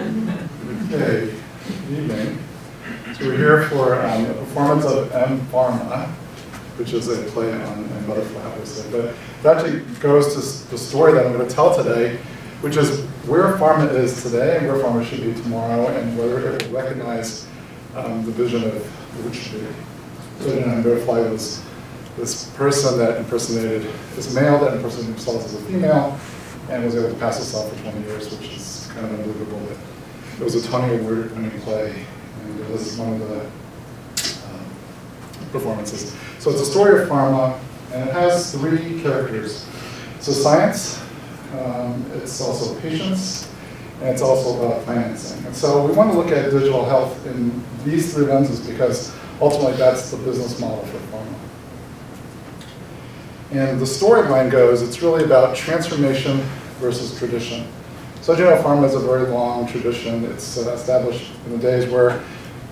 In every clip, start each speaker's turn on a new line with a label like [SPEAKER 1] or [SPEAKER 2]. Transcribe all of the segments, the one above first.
[SPEAKER 1] Okay, good evening. So we're here for a performance of M Pharma, which is a play on butterfly, obviously. But it actually goes to the story that I'm going to tell today, which is where pharma is today and where pharma should be tomorrow, and whether it will recognize the vision of which should be. So butterfly was this person that impersonated this male that impersonated himself as a female, and was able to pass this off for 20 years, which is kind of unbelievable. But it was a Tony Award-winning play, and it was one of the performances. So it's a story of pharma, and it has three characters. So science, it's also patients, and it's also about financing. And so we want to look at digital health in these three lenses because ultimately that's the business model for pharma. And the storyline goes, it's really about transformation versus tradition. So as you know, pharma has a very long tradition. It's established in the days where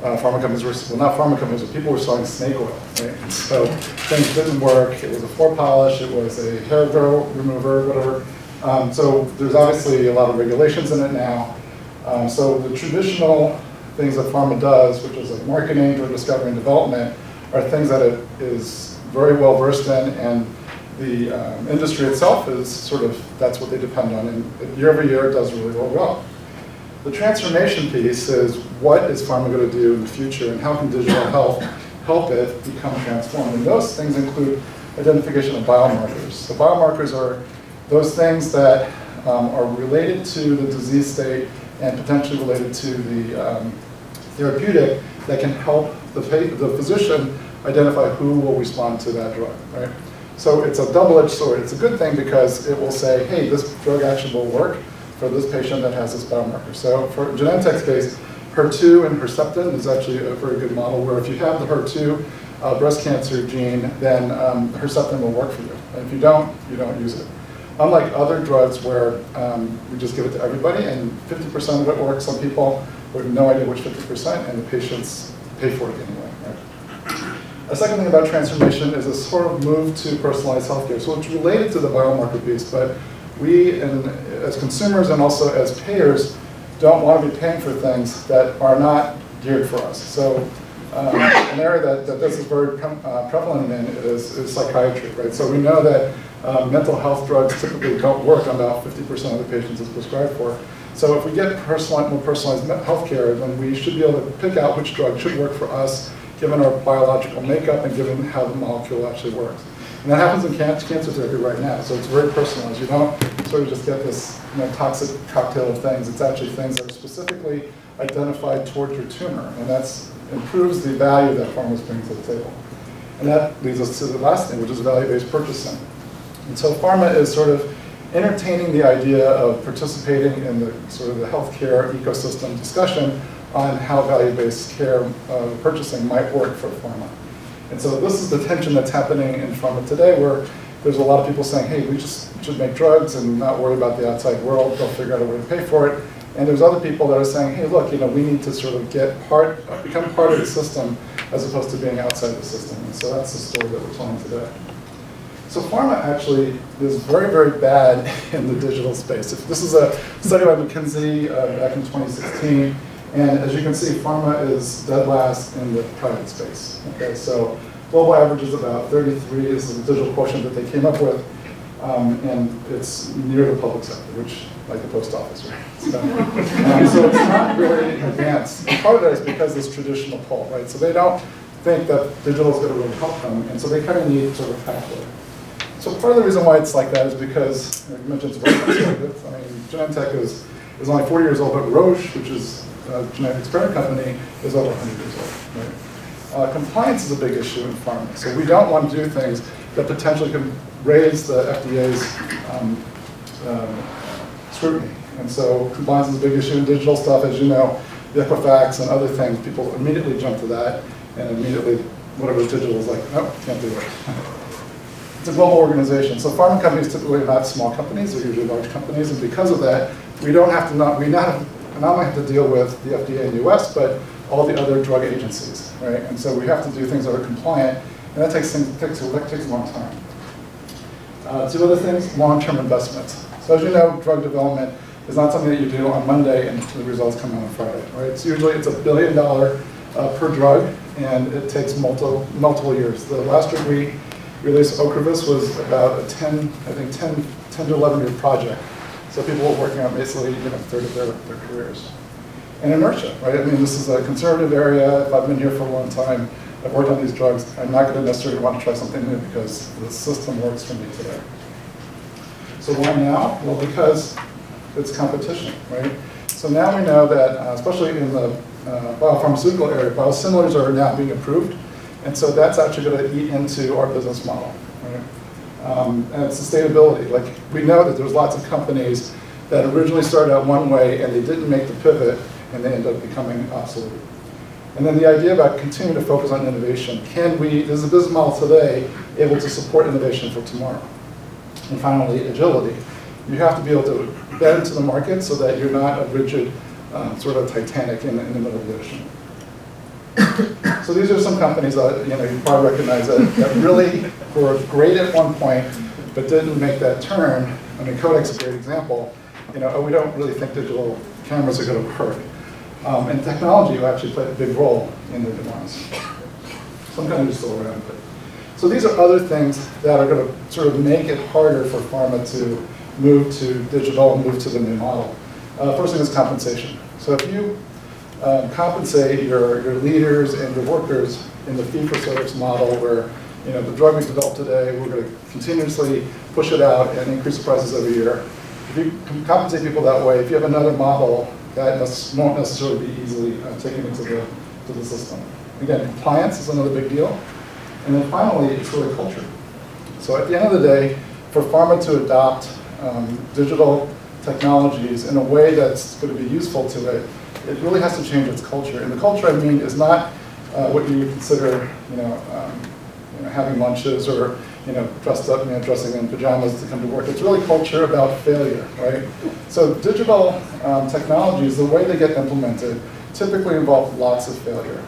[SPEAKER 1] pharma companies were, well, not pharma companies, but people were selling snake oil, right? And so things didn't work. It was a floor polish. It was a hair growth remover, whatever. So there's obviously a lot of regulations in it now. So the traditional things that pharma does, which is like marketing, drug discovery, and development, are things that it is very well versed in, and the industry itself is sort of, that's what they depend on, and year over year it does really well. The transformation piece is what is pharma going to do in the future, and how can digital health help it become transformed? And those things include identification of biomarkers. So biomarkers are those things that are related to the disease state and potentially related to the therapeutic that can help the physician identify who will respond to that drug, right? So it's a double-edged sword. It's a good thing because it will say, hey, this drug actually will work for this patient that has this biomarker. So for Genentech's case, HER2 and Herceptin is actually a very good model where if you have the HER2 breast cancer gene, then Herceptin will work for you. And if you don't use it. Unlike other drugs where we just give it to everybody and 50% of it works on people with no idea which 50%, and the patients pay for it anyway. Right? A second thing about transformation is a sort of move to personalized healthcare. So it's related to the biomarker piece, but we, as consumers and also as payers, don't want to be paying for things that are not geared for us. So an area that this is very prevalent in is psychiatry, right? So we know that mental health drugs typically don't work on about 50% of the patients it's prescribed for. So if we get more personalized healthcare, then we should be able to pick out which drug should work for us, given our biological makeup and given how the molecule actually works. And that happens in cancer therapy right now, so it's very personalized. You don't sort of just get this toxic cocktail of things. It's actually things that are specifically identified towards your tumor, and that improves the value that pharma is bringing to the table. And that leads us to the last thing, which is value-based purchasing. And so pharma is sort of entertaining the idea of participating in the sort of the healthcare ecosystem discussion on how value-based care purchasing might work for pharma. And so this is the tension that's happening in pharma today, where there's a lot of people saying, hey, we just should make drugs and not worry about the outside world, they'll figure out a way to pay for it. And there's other people that are saying, hey, look, we need to sort of become part of the system as opposed to being outside the system. And so that's the story that we're telling today. So pharma actually is very, very bad in the digital space. This is a study by McKinsey back in 2016. And as you can see, pharma is dead last in the private space. Okay, so global average is about 33 is the digital quotient that they came up with. And it's near the public sector, which, like the post office, right? So it's not really advanced. And part of that is because this traditional pull, right? So they don't think that digital is going to really help them, and so they kind of need sort of pathway. So part of the reason why it's like that is because, you mentioned it's very conservative. I mean, Genentech is only 40 years old, but Roche, which is Genentech's parent company, is over 100 years old. Right? Compliance is a big issue in pharma, so we don't want to do things that potentially can raise the FDA's scrutiny. And so compliance is a big issue in digital stuff, as you know, the Equifax and other things, people immediately jump to that, and immediately whatever's digital is like, nope, can't do it. It's a global organization. So pharma companies typically are not small companies, they're usually large companies, and because of that, we not only have to deal with the FDA in the US, but all the other drug agencies, right? And so we have to do things that are compliant, and that takes a long time. Two other things, long-term investments. So as you know, drug development is not something that you do on Monday and the results come out on Friday, right? It's usually it's $1 billion per drug, and it takes multiple years. The last drug we released, Ocrevus, was about a 10 to 11 year project. So people were working on basically, a third of their careers. And inertia, right? I mean, this is a conservative area. If I've been here for a long time, I've worked on these drugs, I'm not going to necessarily want to try something new because the system works for me today. So why now? Well, because it's competition, right? So now we know that, especially in the biopharmaceutical area, biosimilars are now being approved. And so that's actually going to eat into our business model, right? And sustainability. Like, we know that there's lots of companies that originally started out one way and they didn't make the pivot and they end up becoming obsolete. And then the idea about continuing to focus on innovation. Is the business model today able to support innovation for tomorrow? And finally, agility. You have to be able to bend into the market so that you're not a rigid sort of Titanic in the middle of the ocean. So these are some companies that you probably recognize that really were great at one point, but didn't make that turn. I mean, Kodak's a great example. We don't really think digital cameras are going to work. And technology actually played a big role in their demise. Some companies are still around. So these are other things that are going to sort of make it harder for pharma to move to digital and move to the new model. First thing is compensation. So if you compensate your leaders and your workers in the fee-for-service model where the drug we developed today, we're going to continuously push it out and increase the prices every year. If you compensate people that way, if you have another model, that won't necessarily be easily taken into the system. Again, compliance is another big deal. And then finally, it's really culture. So at the end of the day, for pharma to adopt digital technologies in a way that's going to be useful to it, it really has to change its culture. And the culture, I mean, is not what you would consider, having lunches or, dressing in pajamas to come to work. It's really culture about failure, right? So digital technologies, the way they get implemented, typically involve lots of failure.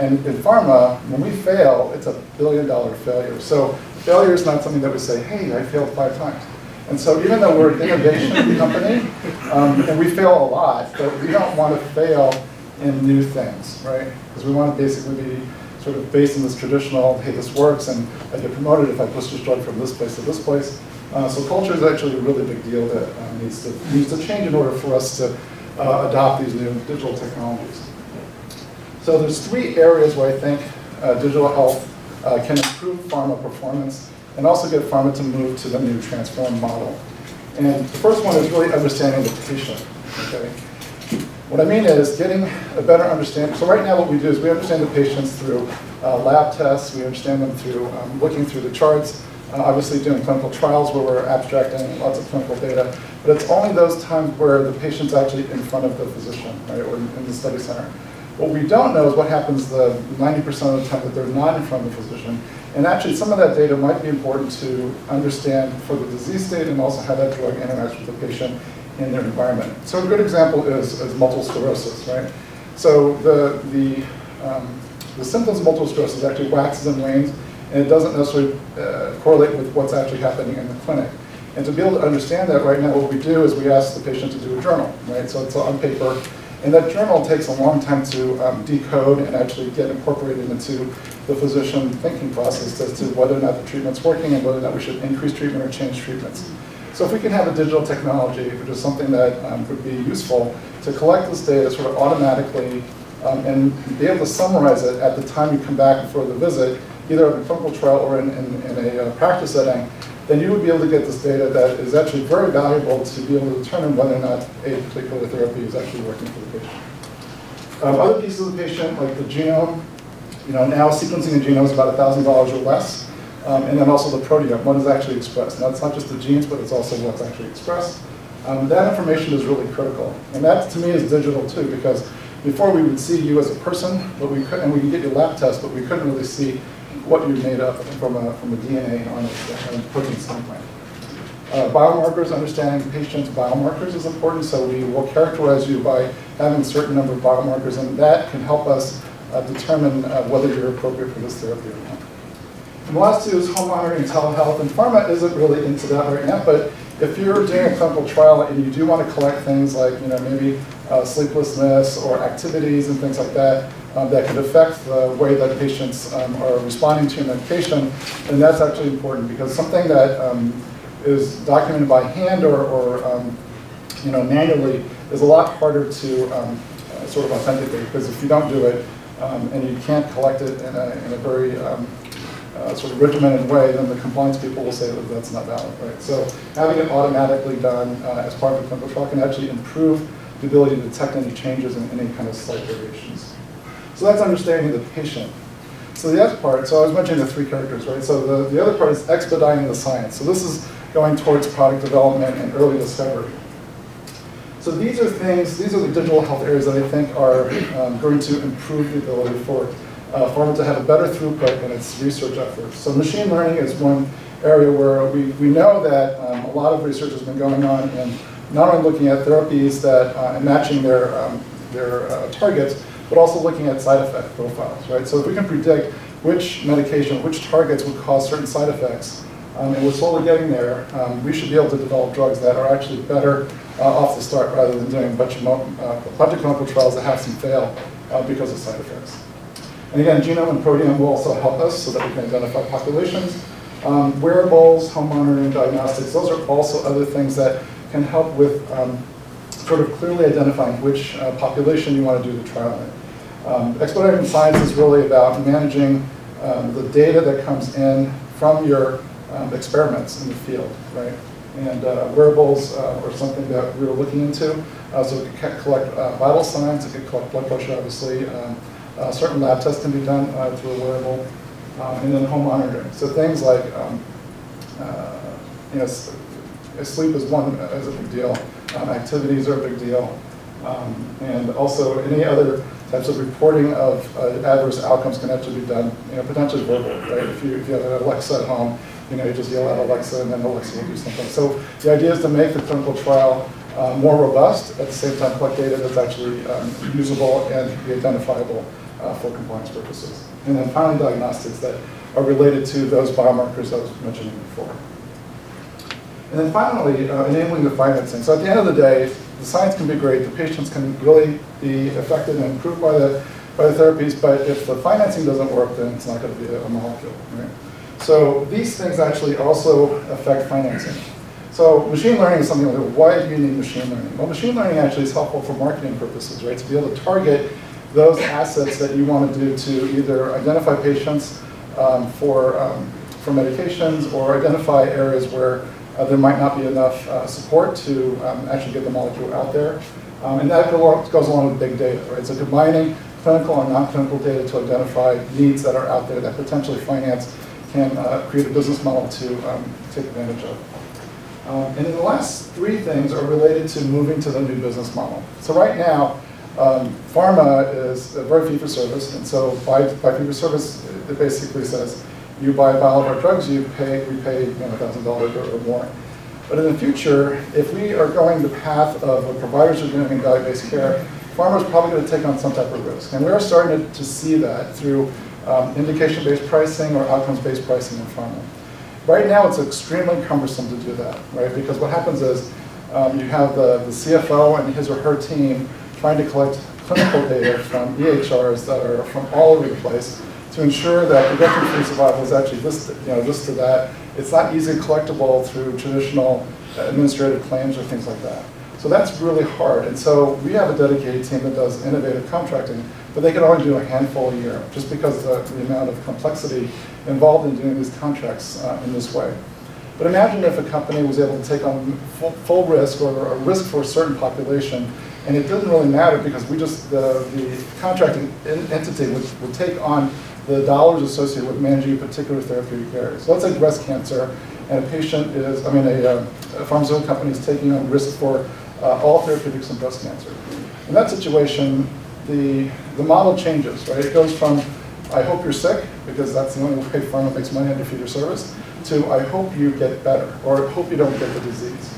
[SPEAKER 1] And in pharma, when we fail, it's a $1 billion failure. So failure is not something that we say, hey, I failed 5 times. And so even though we're an innovation company, and we fail a lot, but we don't want to fail in new things, right? Because we want to basically be sort of based in this traditional, hey, this works, and I get promoted if I push this drug from this place to this place. So culture is actually a really big deal that needs to change in order for us to adopt these new digital technologies. So there's 3 areas where I think digital health can improve pharma performance and also get pharma to move to the new transformed model. And the first one is really understanding the patient, okay? What I mean is getting a better understanding. So right now what we do is we understand the patients through lab tests, we understand them through looking through the charts, obviously doing clinical trials where we're abstracting lots of clinical data, but it's only those times where the patient's actually in front of the physician, right, or in the study center. What we don't know is what happens the 90% of the time that they're not in front of the physician. And actually some of that data might be important to understand for the disease state and also how that drug interacts with the patient in their environment. So a good example is multiple sclerosis, right? So the symptoms of multiple sclerosis actually waxes and wanes, and it doesn't necessarily correlate with what's actually happening in the clinic. And to be able to understand that right now, what we do is we ask the patient to do a journal, right? So it's on paper. And that journal takes a long time to decode and actually get incorporated into the physician thinking process as to whether or not the treatment's working and whether or not we should increase treatment or change treatments. So if we can have a digital technology, which is something that would be useful, to collect this data sort of automatically and be able to summarize it at the time you come back for the visit, either in a clinical trial or in a practice setting, then you would be able to get this data that is actually very valuable to be able to determine whether or not a particular therapy is actually working for the patient. Other pieces of the patient, like the genome, now sequencing the genome is about $1,000 or less. And then also the proteome, what is actually expressed. Now it's not just the genes, but it's also what's actually expressed. That information is really critical. And that to me is digital too, because before we would see you as a person, but we could, and we could get your lab test, but we couldn't really see what you're made of from a DNA on a protein standpoint. Biomarkers, understanding patients' biomarkers is important, so we will characterize you by having a certain number of biomarkers, and that can help us determine whether you're appropriate for this therapy or not. And the last 2 is home monitoring and telehealth, and pharma isn't really into that right now, but if you're doing a clinical trial and you do want to collect things like, maybe sleeplessness or activities and things like that, that could affect the way that patients are responding to your medication, then that's actually important, because something that is documented by hand or manually is a lot harder to sort of authenticate, because if you don't do it and you can't collect it in a very sort of regimented way, then the compliance people will say that that's not valid, right? So having it automatically done as part of a clinical trial can actually improve the ability to detect any changes in any kind of slight variations. So that's understanding the patient. So the S part, so I was mentioning the three characters, right? So the other part is expediting the science. So this is going towards product development and early discovery. So these are the digital health areas that I think are going to improve the ability for pharma to have a better throughput in its research efforts. So machine learning is one area where we know that a lot of research has been going on in not only looking at therapies that and matching their targets, but also looking at side effect profiles, right? So if we can predict which medication, which targets would cause certain side effects, and we're slowly getting there, we should be able to develop drugs that are actually better off the start, rather than doing a bunch of clinical trials that have some fail because of side effects. And again, genome and proteome will also help us so that we can identify populations. Wearables, home monitoring, diagnostics, those are also other things that can help with sort of clearly identifying which population you want to do the trial in. Expediting science is really about managing the data that comes in from your experiments in the field, right? And wearables are something that we were looking into. So it can collect vital signs, it can collect blood pressure, obviously. Certain lab tests can be done through a wearable, and then home monitoring. So things like, sleep is a big deal. Activities are a big deal, and also any other types of reporting of adverse outcomes can actually be done, potentially verbal, right? If you have an Alexa at home, you just yell at Alexa, and then Alexa will do something. So the idea is to make the clinical trial more robust, at the same time collect data that's actually usable and be identifiable for compliance purposes. And then finally, diagnostics that are related to those biomarkers I was mentioning before. And then finally, enabling the financing. So at the end of the day, the science can be great, the patients can really be affected and improved by the therapies, but if the financing doesn't work, then it's not going to be a molecule, right? So these things actually also affect financing. So machine learning is something like, why do you need machine learning? Well, machine learning actually is helpful for marketing purposes, right? To be able to target those assets that you want to do to either identify patients for medications, or identify areas where there might not be enough support to actually get the molecule out there. And that goes along with big data, right? So combining clinical and non-clinical data to identify needs that are out there that potentially finance can create a business model to take advantage of. And then the last three things are related to moving to the new business model. So right now, pharma is very fee-for-service, and so by fee-for-service, it basically says, you buy a vial of our drugs, we pay $1,000 or more. But in the future, if we are going the path of what providers are doing in value-based care, pharma is probably going to take on some type of risk. And we are starting to see that through indication-based pricing or outcomes-based pricing in pharma. Right now, it's extremely cumbersome to do that, right? Because what happens is you have the CFO and his or her team trying to collect clinical data from EHRs that are from all over the place to ensure that progression-free survival is actually this to that. It's not easily collectible through traditional administrative claims or things like that. So that's really hard. And so we have a dedicated team that does innovative contracting, but they can only do a handful a year just because of the amount of complexity involved in doing these contracts in this way. But imagine if a company was able to take on full risk or a risk for a certain population, and it didn't really matter because the contracting entity would take on the dollars associated with managing a particular therapeutic area. So let's say breast cancer, and a pharmaceutical company is taking on risk for all therapeutics in breast cancer. In that situation, the model changes, right? It goes from, I hope you're sick, because that's the only way pharma makes money under fee-for-service, to I hope you get better, or I hope you don't get the disease.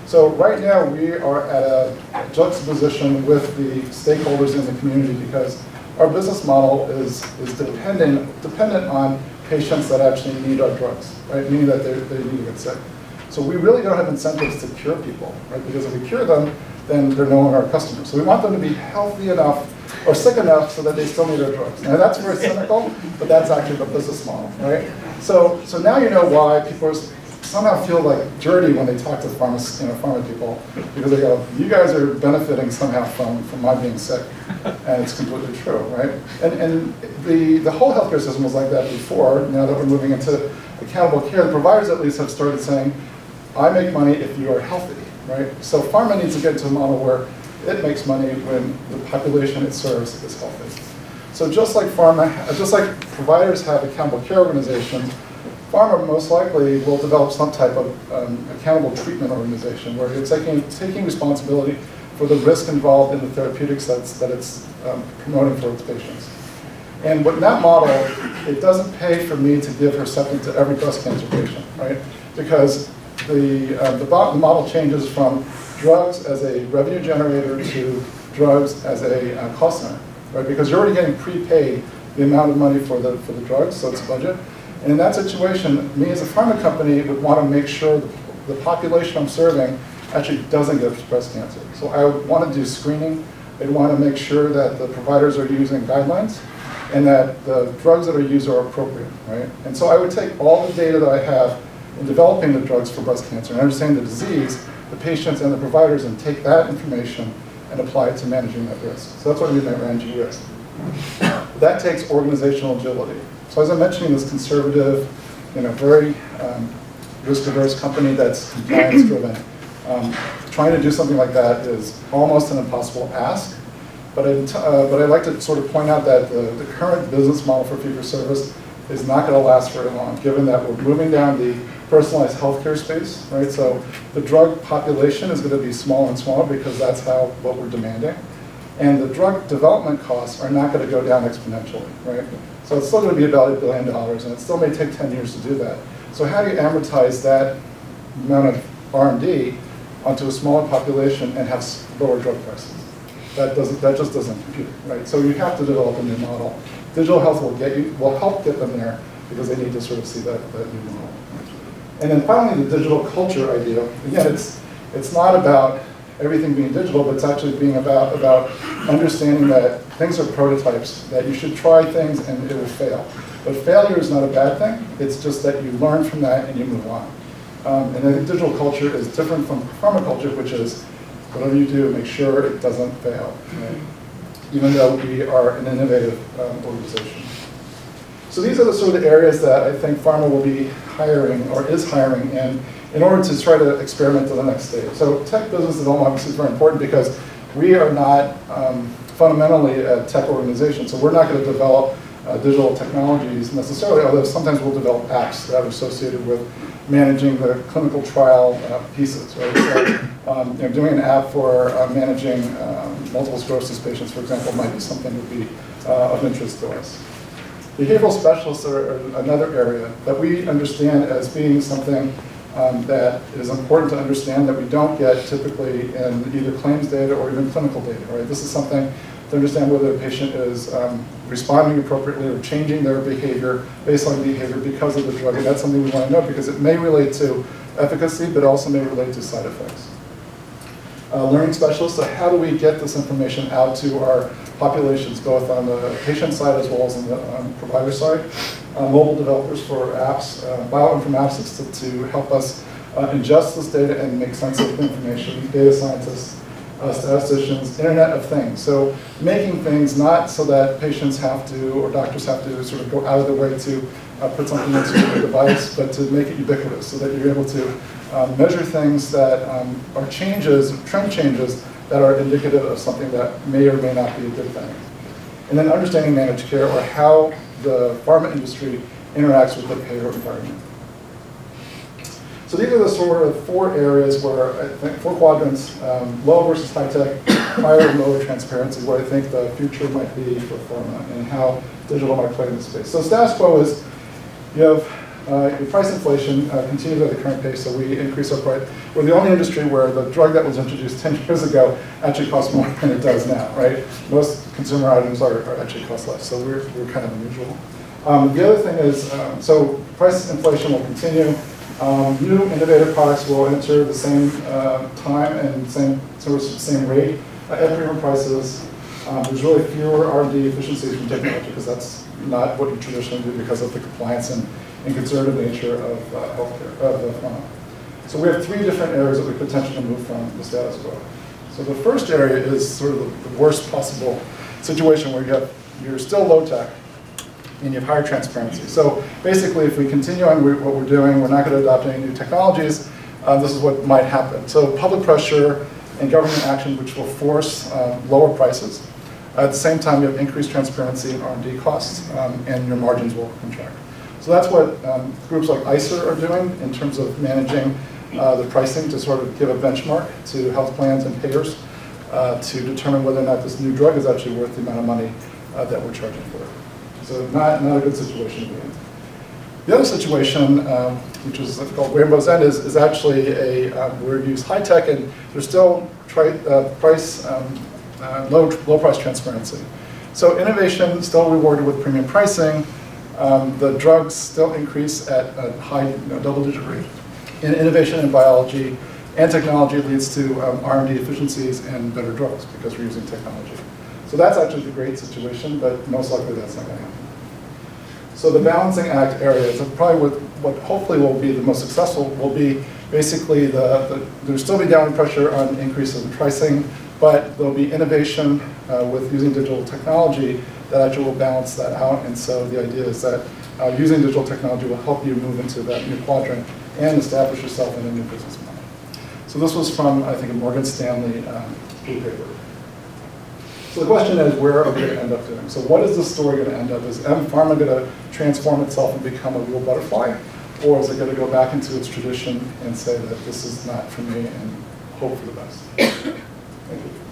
[SPEAKER 1] So right now, we are at a juxtaposition with the stakeholders in the community because our business model is dependent on patients that actually need our drugs, right? Meaning that they need to get sick. So we really don't have incentives to cure people, right? Because if we cure them, then they're no longer our customers. So we want them to be healthy enough or sick enough so that they still need our drugs. Now that's very cynical, but that's actually the business model, right? So now you know why people somehow feel like dirty when they talk to pharma people, because they go, you guys are benefiting somehow from my being sick, and it's completely true, right? And the whole healthcare system was like that before. Now that we're moving into accountable care, the providers at least have started saying, I make money if you are healthy, right? So pharma needs to get to a model where it makes money when the population it serves is healthy. So just like providers have accountable care organizations, pharma most likely will develop some type of accountable treatment organization where it's taking responsibility for the risk involved in the therapeutics that it's promoting for its patients. And with that model, it doesn't pay for me to give Herceptin to every breast cancer patient, right? Because the model changes from drugs as a revenue generator to drugs as a cost center, right? Because you're already getting prepaid the amount of money for the drugs, so it's a budget. And in that situation, me as a pharma company would want to make sure the population I'm serving actually doesn't get breast cancer. So I would want to do screening. I'd want to make sure that the providers are using guidelines and that the drugs that are used are appropriate, right? And so I would take all the data that I have in developing the drugs for breast cancer and understand the disease, the patients and the providers, and take that information and apply it to managing that risk. So that's what I mean by managing risk. That takes organizational agility. So as I'm mentioning, this conservative, very risk-averse company that's compliance-driven, trying to do something like that is almost an impossible ask. But I'd like to sort of point out that the current business model for fee-for-service is not going to last very long, given that we're moving down the personalized healthcare space, right? So the drug population is going to be smaller and smaller because that's what we're demanding. And the drug development costs are not going to go down exponentially, right? So it's still going to be about $1 billion, and it still may take 10 years to do that. So how do you amortize that amount of R&D onto a smaller population and have lower drug prices? That just doesn't compute, right? So you have to develop a new model. Digital health will help get them there because they need to sort of see that new model. And then finally, the digital culture idea. Again, it's not about everything being digital, but it's actually being about understanding that things are prototypes, that you should try things and it will fail. But failure is not a bad thing. It's just that you learn from that and you move on. And I think digital culture is different from pharma culture, which is whatever you do, make sure it doesn't fail, right? Even though we are an innovative organization. So these are the sort of areas that I think pharma will be hiring or is hiring in order to try to experiment to the next stage. So tech business development obviously is very important because we are not fundamentally a tech organization. So we're not going to develop digital technologies necessarily, although sometimes we'll develop apps that are associated with managing the clinical trial pieces, right? So doing an app for managing multiple sclerosis patients, for example, might be something that would be of interest to us. Behavioral specialists are another area that we understand as being something that is important to understand that we don't get typically in either claims data or even clinical data, right? This is something to understand whether a patient is responding appropriately or changing their behavior, baseline behavior because of the drug, and that's something we want to know because it may relate to efficacy, but also may relate to side effects. Learning specialists, so how do we get this information out to our populations, both on the patient side as well as on the provider side? Mobile developers for apps, bioinformatics to help us ingest this data and make sense of the information, data scientists, statisticians, Internet of Things. So making things not so that patients have to or doctors have to sort of go out of their way to put something into a device, but to make it ubiquitous so that you're able to measure things that are changes, trend changes that are indicative of something that may or may not be a good thing. And then understanding managed care or how the pharma industry interacts with the payer environment. So these are the sort of 4 areas where I think 4 quadrants, low versus high tech, higher and lower transparency, where I think the future might be for pharma and how digital might play in this space. So status quo is you have your price inflation continues at the current pace, so we increase our price. We're the only industry where the drug that was introduced 10 years ago actually costs more than it does now, right? Most consumer items are actually cost less, so we're kind of unusual. The other thing is, so price inflation will continue. New innovative products will enter the same time and same rate at premium prices. There's really fewer R&D efficiencies from technology because that's not what you traditionally do because of the compliance and conservative nature of healthcare, of pharma. So we have three different areas that we potentially move from the status quo. So the first area is sort of the worst possible situation where you're still low tech and you have higher transparency. So basically, if we continue on what we're doing, we're not going to adopt any new technologies, this is what might happen. So public pressure and government action which will force lower prices. At the same time, you have increased transparency in R&D costs, and your margins will contract. So that's what groups like ICER are doing in terms of managing the pricing to sort of give a benchmark to health plans and payers to determine whether or not this new drug is actually worth the amount of money that we're charging for it. So not a good situation to be in. The other situation, which is called Rainbow's End, is actually where you use high tech and there's still low price transparency. So innovation is still rewarded with premium pricing. The drugs still increase at a high double-digit rate. And innovation in biology and technology leads to R&D efficiencies and better drugs because we're using technology. So that's actually the great situation, but most likely that's not going to happen. So the balancing act areas, and probably what hopefully will be the most successful will be basically there'll still be downward pressure on increase in pricing, but there'll be innovation with using digital technology that actually will balance that out. And so the idea is that using digital technology will help you move into that new quadrant and establish yourself in a new business model. So this was from, I think, a Morgan Stanley blue paper. So the question is, where are we going to end up doing? So what is this story going to end up? Is pharma going to transform itself and become a real butterfly? Or is it going to go back into its tradition and say that this is not for me and hope for the best? Thank you.